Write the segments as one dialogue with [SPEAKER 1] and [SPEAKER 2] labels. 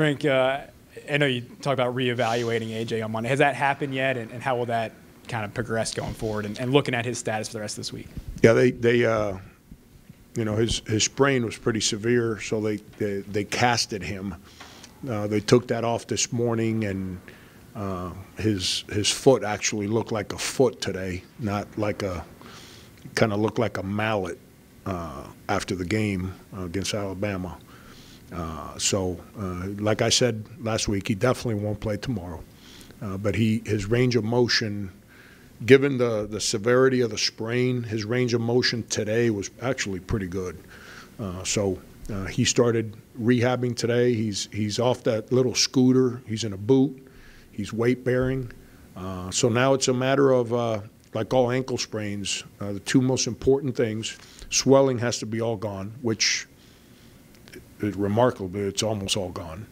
[SPEAKER 1] Frank, I know you talked about reevaluating AJ on Monday. Has that happened yet, and how will that kind of progress going forward and looking at his status for the rest of this week?
[SPEAKER 2] Yeah, they you know, his sprain was pretty severe, so they casted him. They took that off this morning, and his foot actually looked like a foot today, not like kind of looked like a mallet after the game against Alabama. Like I said last week, he definitely won't play tomorrow. But his range of motion, given the severity of the sprain, his range of motion today was actually pretty good. He started rehabbing today. He's off that little scooter. He's in a boot. He's weight bearing. So now it's a matter of, like all ankle sprains, the two most important things, swelling has to be all gone, which is remarkable. It's almost all gone.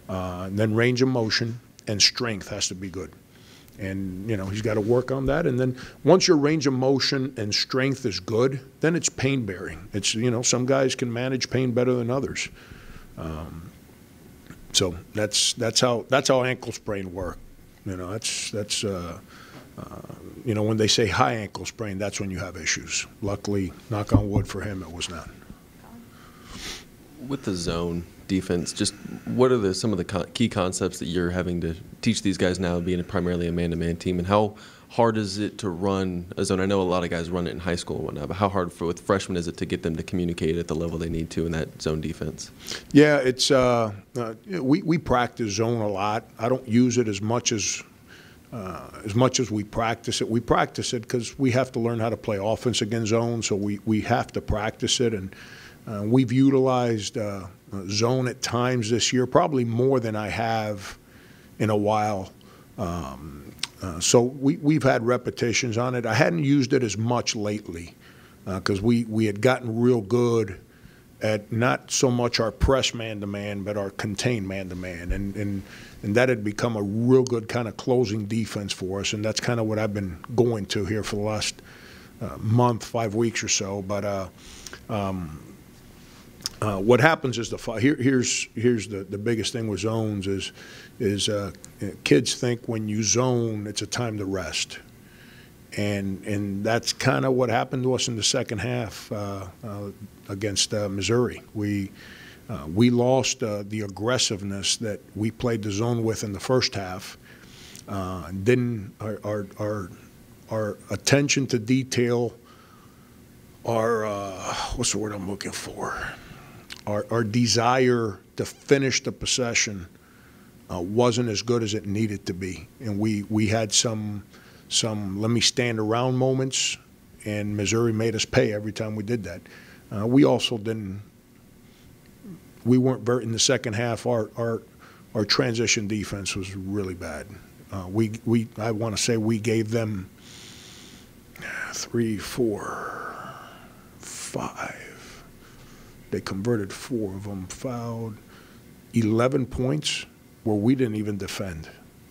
[SPEAKER 2] And then range of motion and strength has to be good. And, you know, he's got to work on that. And then once your range of motion and strength is good, then it's pain bearing. It's, you know, some guys can manage pain better than others. So that's how ankle sprain work. You know, that's you know, when they say high ankle sprain, that's when you have issues. Luckily, knock on wood for him, it was not.
[SPEAKER 3] With the zone defense, just what are some of the key concepts that you're having to teach these guys now, being primarily a man-to-man team, and how hard is it to run a zone? I know a lot of guys run it in high school and whatnot, but how hard with freshmen is it to get them to communicate at the level they need to in that zone defense?
[SPEAKER 2] Yeah, it's we practice zone a lot. I don't use it as much as we practice it. We practice it because we have to learn how to play offense against zone, so we have to practice it. And we've utilized zone at times this year, probably more than I have in a while. So we've had repetitions on it. I hadn't used it as much lately because we had gotten real good at not so much our press man-to-man, but our contain man-to-man. And that had become a real good kind of closing defense for us, and that's kind of what I've been going to here for the last month, 5 weeks or so. But what happens is here's the biggest thing with zones is kids think when you zone it's a time to rest, and that's kind of what happened to us in the second half against Missouri. We lost the aggressiveness that we played the zone with in the first half. Didn't our attention to detail, our what's the word I'm looking for? Our desire to finish the possession wasn't as good as it needed to be, and we had some let me stand around moments, and Missouri made us pay every time we did that. We also didn't. We weren't very in the second half. Our transition defense was really bad. I want to say we gave them 3, 4, 5. They converted 4 of them, fouled 11 points where we didn't even defend.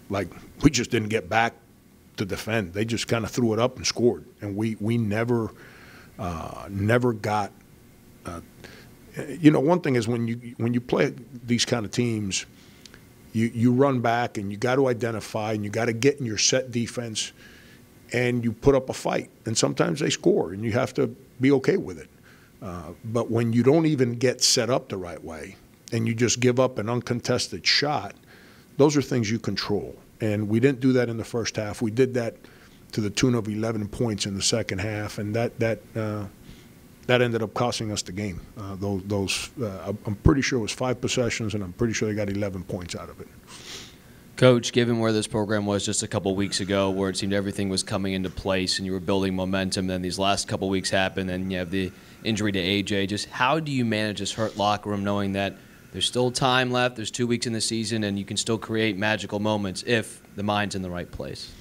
[SPEAKER 2] Like, we just didn't get back to defend. They just kind of threw it up and scored, and we never got. You know, one thing is when you play these kind of teams, you run back and you got to identify and you got to get in your set defense, and you put up a fight, and sometimes they score, and you have to be okay with it. But when you don't even get set up the right way and you just give up an uncontested shot, those are things you control. And we didn't do that in the first half. We did that to the tune of 11 points in the second half, and that ended up costing us the game. I'm pretty sure it was 5 possessions, and I'm pretty sure they got 11 points out of it.
[SPEAKER 4] Coach, given where this program was just a couple weeks ago, where it seemed everything was coming into place and you were building momentum, then these last couple weeks happened, and you have the injury to AJ. Just how do you manage this hurt locker room knowing that there's still time left, there's 2 weeks in the season, and you can still create magical moments if the mind's in the right place?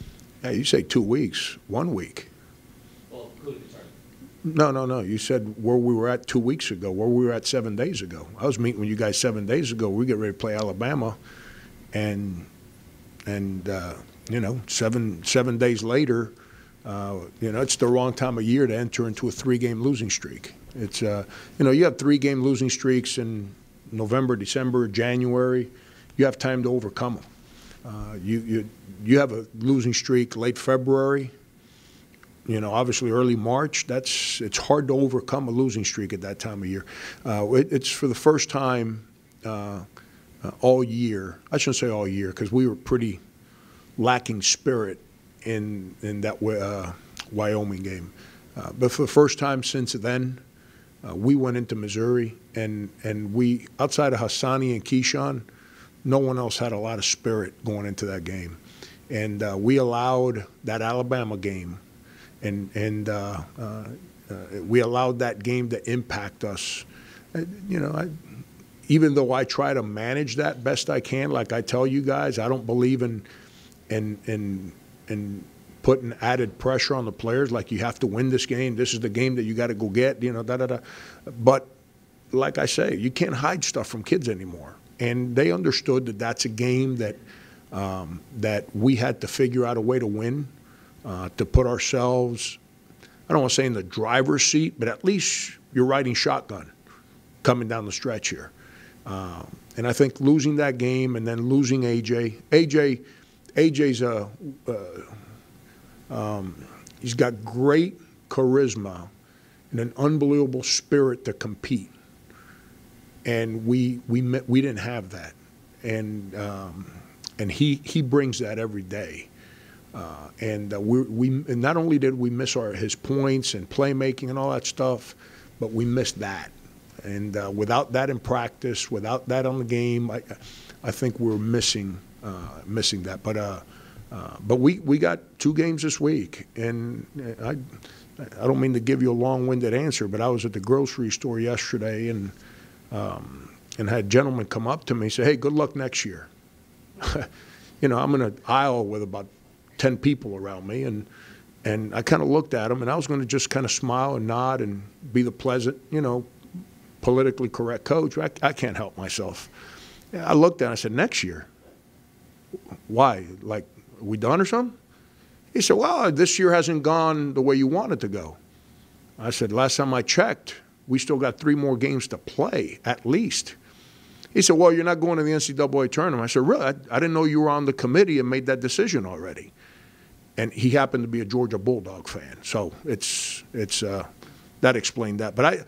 [SPEAKER 2] Yeah, you say 2 weeks, 1 week.
[SPEAKER 4] Well, sorry.
[SPEAKER 2] No. You said where we were at 2 weeks ago, where we were at 7 days ago. I was meeting with you guys 7 days ago. We get ready to play Alabama, and you know, seven days later, you know, it's the wrong time of year to enter into a 3-game losing streak. It's you know, you have 3-game losing streaks in November, December, January. you have time to overcome them. You have a losing streak late February, obviously early March. It's hard to overcome a losing streak at that time of year. It's for the first time all year. I shouldn't say all year because we were pretty lacking spirit in that Wyoming game. But for the first time since then, we went into Missouri, and we, outside of Hassani and Keyshawn, no one else had a lot of spirit going into that game. And we allowed that Alabama game, and we allowed that game to impact us. Even though I try to manage that best I can, like I tell you guys, I don't believe in putting added pressure on the players, like you have to win this game. This is the game that you got to go get, But like I say, you can't hide stuff from kids anymore. And they understood that that's a game that we had to figure out a way to win, to put ourselves, I don't want to say in the driver's seat, but at least you're riding shotgun coming down the stretch here. And I think losing that game and then losing AJ's he's got great charisma and an unbelievable spirit to compete, and we didn't have that, and he brings that every day, and not only did we miss his points and playmaking and all that stuff, but we missed that, and without that in practice, without that on the game, I think we're missing that, but we got 2 games this week, and I don't mean to give you a long-winded answer, but I was at the grocery store yesterday and had gentlemen come up to me and say, "Hey, good luck next year." I'm in an aisle with about 10 people around me, and I kind of looked at them, and I was going to just kind of smile and nod and be the pleasant, politically correct coach. I can't help myself. I looked at it and I said, "Next year? Why? Like, are we done or something?" He said, "Well, this year hasn't gone the way you want it to go." I said, "Last time I checked, we still got 3 more games to play, at least." He said, "Well, you're not going to the NCAA tournament." I said, "Really? I didn't know you were on the committee and made that decision already." And he happened to be a Georgia Bulldog fan, so it's that explained that. But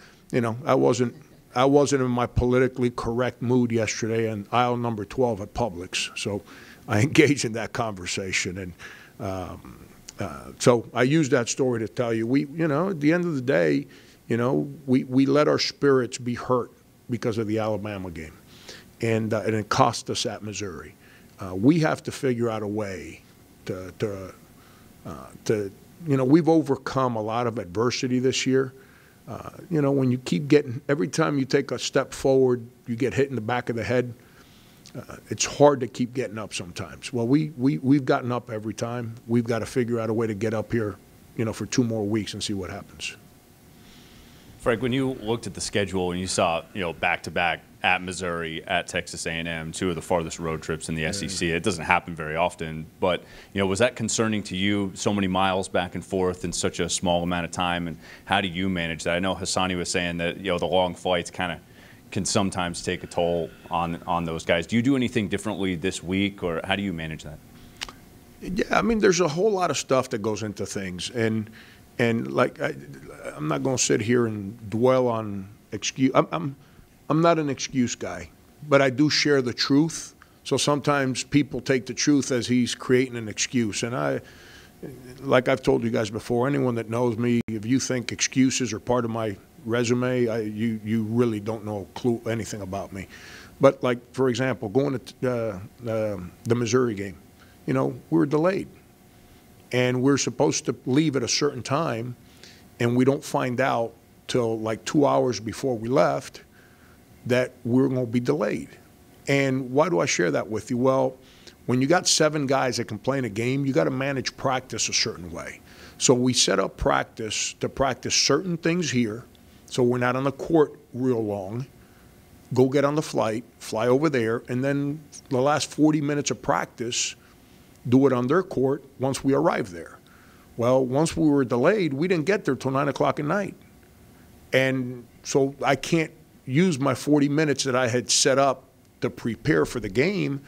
[SPEAKER 2] I wasn't in my politically correct mood yesterday in aisle number 12 at Publix, so I engaged in that conversation, and so I used that story to tell you at the end of the day, we let our spirits be hurt because of the Alabama game, and it cost us at Missouri. We have to figure out a way to we've overcome a lot of adversity this year. When you keep every time you take a step forward, you get hit in the back of the head. It's hard to keep getting up sometimes. Well, we've gotten up every time. We've got to figure out a way to get up here, for 2 more weeks and see what happens.
[SPEAKER 5] Frank, when you looked at the schedule and you saw, back-to-back at Missouri, at Texas A&M, 2 of the farthest road trips in the SEC, it doesn't happen very often. But, was that concerning to you, so many miles back and forth in such a small amount of time? And how do you manage that? I know Hassani was saying that, the long flights kind of can sometimes take a toll on those guys. Do you do anything differently this week, or how do you manage that?
[SPEAKER 2] Yeah, there's a whole lot of stuff that goes into things, and like I'm not going to sit here and dwell on excuse. I'm not an excuse guy, but I do share the truth. So sometimes people take the truth as he's creating an excuse, and like I've told you guys before, anyone that knows me, if you think excuses are part of my resume, you really don't know anything about me. But like, for example, going to the Missouri game, we were delayed, and we're supposed to leave at a certain time, and we don't find out till like 2 hours before we left that we're going to be delayed. And why do I share that with you? Well, when you got 7 guys that can play in a game, you got to manage practice a certain way. So we set up practice to practice certain things here, so we're not on the court real long. Go get on the flight, fly over there, and then the last 40 minutes of practice, do it on their court once we arrive there. Well, once we were delayed, we didn't get there till 9 o'clock at night. And so I can't use my 40 minutes that I had set up to prepare for the game.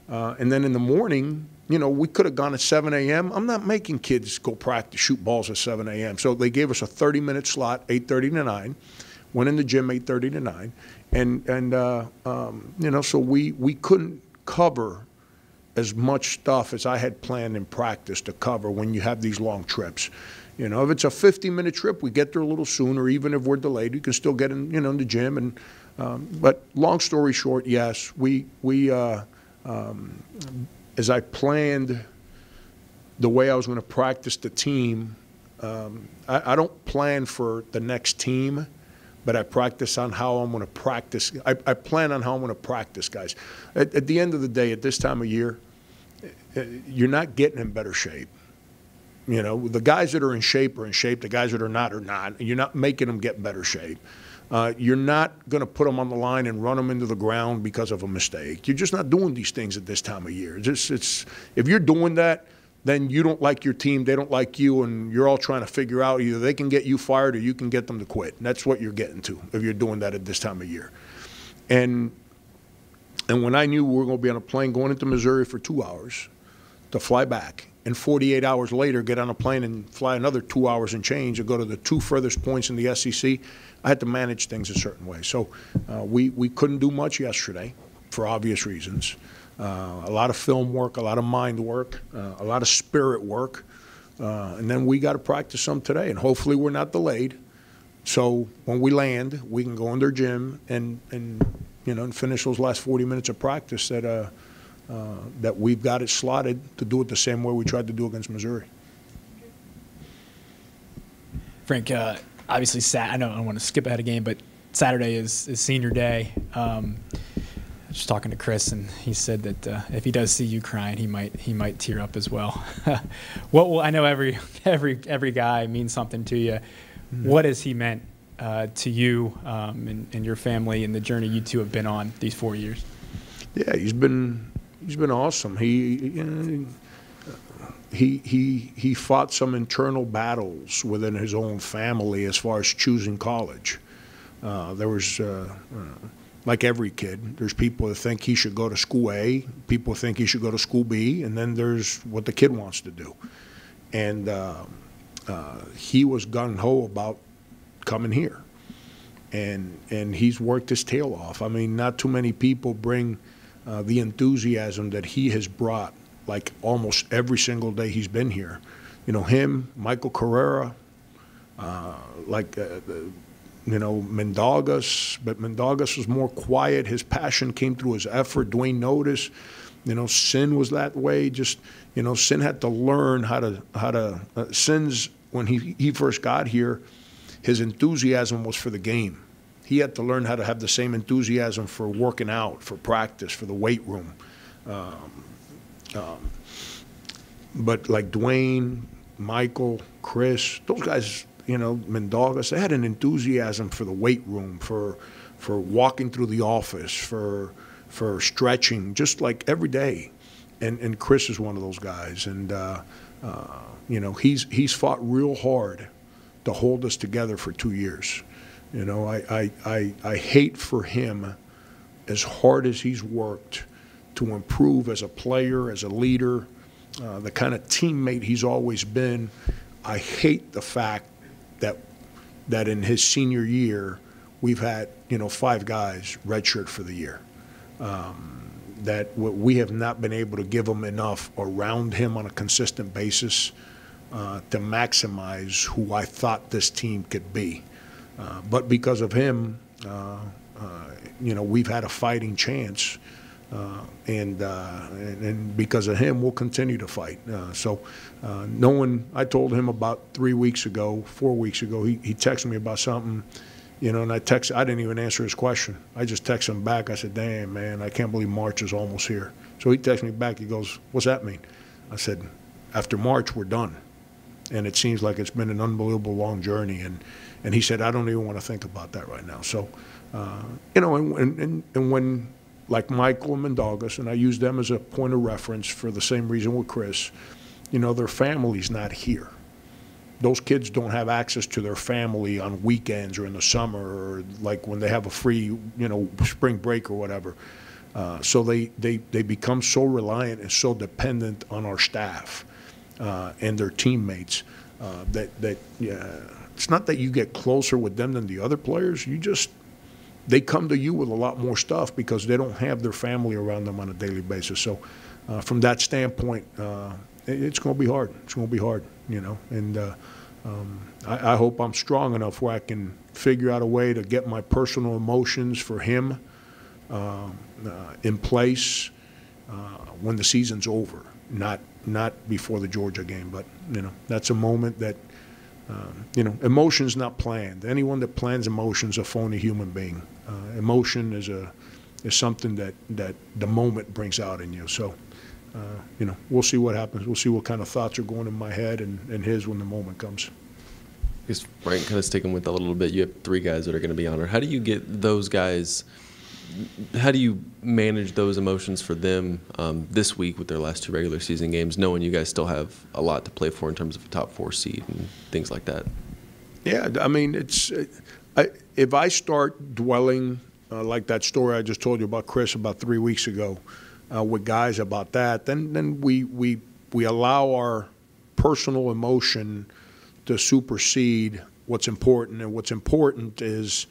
[SPEAKER 2] And then in the morning, you know, we could have gone at 7 a.m. I'm not making kids go practice, shoot balls at 7 a.m. So they gave us a 30-minute slot, 8:30 to 9. Went in the gym 8:30 to 9. You know, so we couldn't cover as much stuff as I had planned in practice to cover when you have these long trips. You know, if it's a 50-minute trip, we get there a little sooner. Even if we're delayed, we can still get in, you know, in the gym. And but long story short, yes, as I planned the way I was going to practice the team, I don't plan for the next team, but I practice on how I'm going to practice. I plan on how I'm going to practice, guys. At the end of the day, at this time of year, you're not getting in better shape. You know, the guys that are in shape are in shape. The guys that are not are not. You're not making them get better shape. You're not going to put them on the line and run them into the ground because of a mistake. You're just not doing these things at this time of year. If you're doing that, then you don't like your team, they don't like you, and you're all trying to figure out either they can get you fired or you can get them to quit. And that's what you're getting to if you're doing that at this time of year. And when I knew we were going to be on a plane going into Missouri for 2 hours to fly back, and 48 hours later get on a plane and fly another 2 hours and change and go to the 2 furthest points in the SEC, I had to manage things a certain way. So we couldn't do much yesterday for obvious reasons. A lot of film work, a lot of mind work, a lot of spirit work. And then we got to practice some today, and hopefully we're not delayed. So when we land, we can go in their gym and you know, and finish those last 40 minutes of practice that we've got it slotted to do it the same way we tried to do against Missouri.
[SPEAKER 1] Frank, obviously, I know I don't want to skip ahead of game, but Saturday is senior day. Just talking to Chris, and he said that if he does see you crying, he might tear up as well. I know every guy means something to you. Mm-hmm. What has he meant to you and your family and the journey you two have been on these 4 years?
[SPEAKER 2] Yeah, he's been awesome. He fought some internal battles within his own family as far as choosing college. There was. Like every kid, there's people that think he should go to school A, people think he should go to school B, and then there's what the kid wants to do. And he was gung-ho about coming here. And he's worked his tail off. I mean, not too many people bring the enthusiasm that he has brought, like almost every single day he's been here. You know, him, Michael Carrera, you know, Mendogas, but Mendogas was more quiet. His passion came through his effort. Dwayne Notice, you know, Sin was that way. Just, you know, Sin had to learn how to Sin's, when he first got here, his enthusiasm was for the game. He had to learn how to have the same enthusiasm for working out, for practice, for the weight room. But like Dwayne, Michael, Chris, those guys, you know, Mendogas, they had an enthusiasm for the weight room, for walking through the office, for stretching, just like every day. And Chris is one of those guys. And, you know, he's fought real hard to hold us together for 2 years. You know, I hate for him, as hard as he's worked to improve as a player, as a leader, the kind of teammate he's always been. I hate the fact that in his senior year, we've had, you know, 5 guys redshirt for the year. That we have not been able to give him enough around him on a consistent basis to maximize who I thought this team could be. But because of him, you know, we've had a fighting chance. And because of him, we'll continue to fight. I told him about 4 weeks ago, he texted me about something, you know, and I didn't even answer his question. I just texted him back. I said, damn, man, I can't believe March is almost here. So he texted me back. He goes, what's that mean? I said, after March, we're done. And it seems like it's been an unbelievable long journey. And he said, I don't even want to think about that right now. So, you know, and when, like Michael and Mendogas, and I use them as a point of reference for the same reason with Chris, you know, their family's not here. Those kids don't have access to their family on weekends or in the summer or like when they have a free, you know, spring break or whatever. So they become so reliant and so dependent on our staff and their teammates that it's not that you get closer with them than the other players. They come to you with a lot more stuff because they don't have their family around them on a daily basis. So from that standpoint, it's going to be hard. It's going to be hard, And I hope I'm strong enough where I can figure out a way to get my personal emotions for him in place when the season's over, not before the Georgia game. But that's a moment that emotion's not planned. Anyone that plans emotion's a phony human being. Emotion is something that the moment brings out in you. So we'll see what happens. We'll see what kind of thoughts are going in my head and his when the moment comes.
[SPEAKER 3] Because Frank, kind of sticking with that a little bit, you have 3 guys that are going to be honored. How do you get those guys? How do you manage those emotions for them this week with their last 2 regular season games, knowing you guys still have a lot to play for in terms of a top 4 seed and things like that?
[SPEAKER 2] Yeah, I mean, if I start dwelling like that story I just told you about Chris about 3 weeks ago with guys about that, then we allow our personal emotion to supersede what's important, and what's important is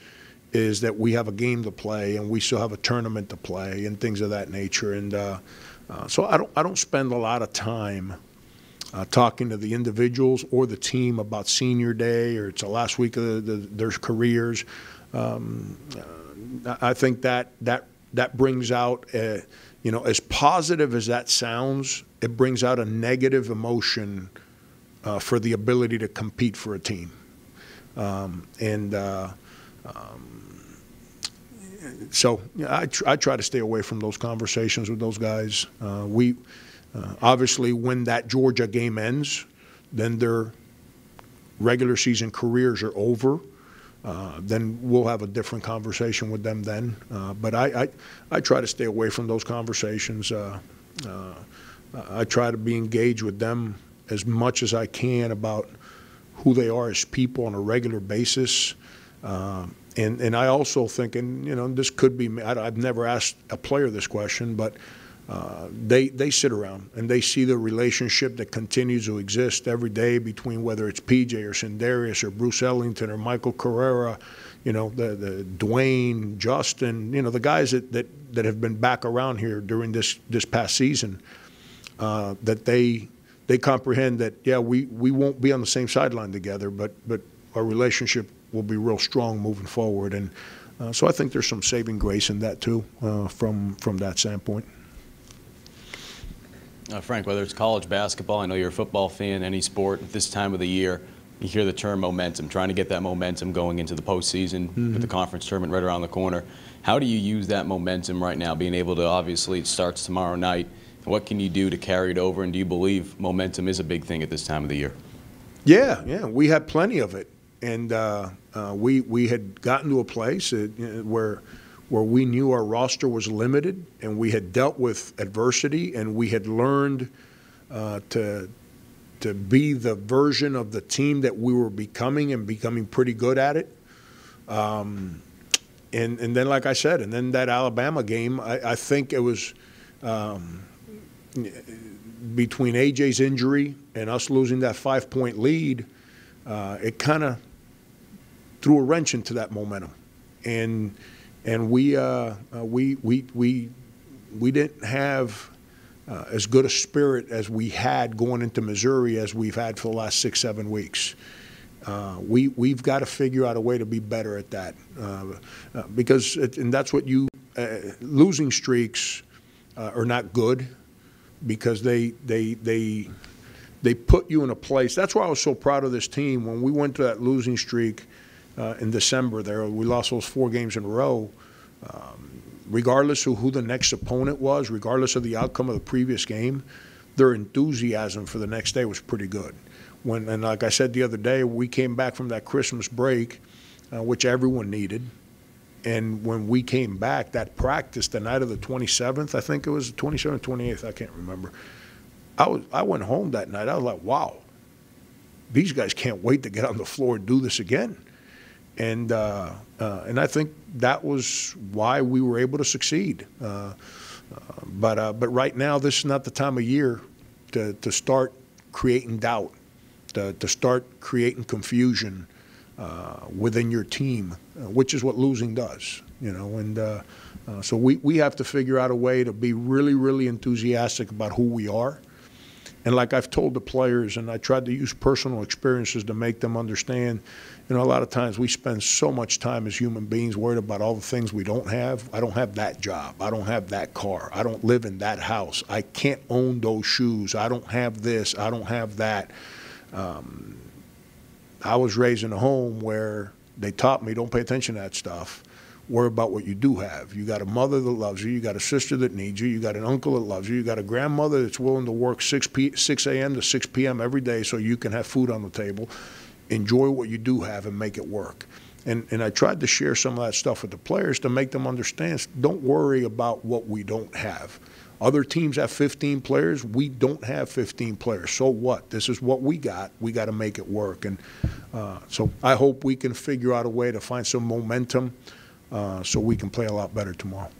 [SPEAKER 2] that we have a game to play and we still have a tournament to play and things of that nature. And so I don't spend a lot of time talking to the individuals or the team about senior day or it's the last week of their careers. I think that brings out, as positive as that sounds, it brings out a negative emotion for the ability to compete for a team. So I try to stay away from those conversations with those guys. We obviously, when that Georgia game ends, then their regular season careers are over. Then we'll have a different conversation with them then. But I try to stay away from those conversations. I try to be engaged with them as much as I can about who they are as people on a regular basis. And I also think, and this could be, I've never asked a player this question, but they sit around and they see the relationship that continues to exist every day between whether it's PJ or Sindarius or Bruce Ellington or Michael Carrera, the Dwayne, Justin, the guys that have been back around here during this past season, that they comprehend that, we won't be on the same sideline together, but our relationship will be real strong moving forward. And so I think there's some saving grace in that too, from that standpoint.
[SPEAKER 6] Frank, whether it's college basketball, I know you're a football fan, any sport, at this time of the year, you hear the term momentum, trying to get that momentum going into the postseason with the conference tournament right around the corner. How do you use that momentum right now, being able to, obviously, it starts tomorrow night. What can you do to carry it over, and do you believe momentum is a big thing at this time of the year?
[SPEAKER 2] Yeah, we had plenty of it. And we had gotten to a place where we knew our roster was limited, and we had dealt with adversity, and we had learned to be the version of the team that we were becoming and becoming pretty good at it. And then, like I said, and then that Alabama game, I think it was between AJ's injury and us losing that 5-point lead, it kind of threw a wrench into that momentum, and we didn't have as good a spirit as we had going into Missouri as we've had for the last 6-7 weeks. We've got to figure out a way to be better at that, because and that's what losing streaks are not good, because they put you in a place. That's why I was so proud of this team when we went to that losing streak in December. There, we lost those 4 games in a row. Regardless of who the next opponent was, regardless of the outcome of the previous game, their enthusiasm for the next day was pretty good. And like I said the other day, we came back from that Christmas break, which everyone needed. And when we came back, that practice, the night of the 27th, I think it was the 27th, 28th, I can't remember. I went home that night. I was like, wow, these guys can't wait to get on the floor and do this again. And I think that was why we were able to succeed. But right now, this is not the time of year to start creating doubt, to start creating confusion within your team, which is what losing does. And so we have to figure out a way to be really, really enthusiastic about who we are. And like I've told the players, and I tried to use personal experiences to make them understand, a lot of times we spend so much time as human beings worried about all the things we don't have. I don't have that job. I don't have that car. I don't live in that house. I can't own those shoes. I don't have this. I don't have that. I was raised in a home where they taught me, don't pay attention to that stuff. Worry about what you do have. You got a mother that loves you. You got a sister that needs you. You got an uncle that loves you. You got a grandmother that's willing to work 6 a.m. to 6 p.m. every day so you can have food on the table. Enjoy what you do have and make it work. And I tried to share some of that stuff with the players to make them understand, don't worry about what we don't have. Other teams have 15 players. We don't have 15 players. So what? This is what we got. We got to make it work. And so I hope we can figure out a way to find some momentum so we can play a lot better tomorrow.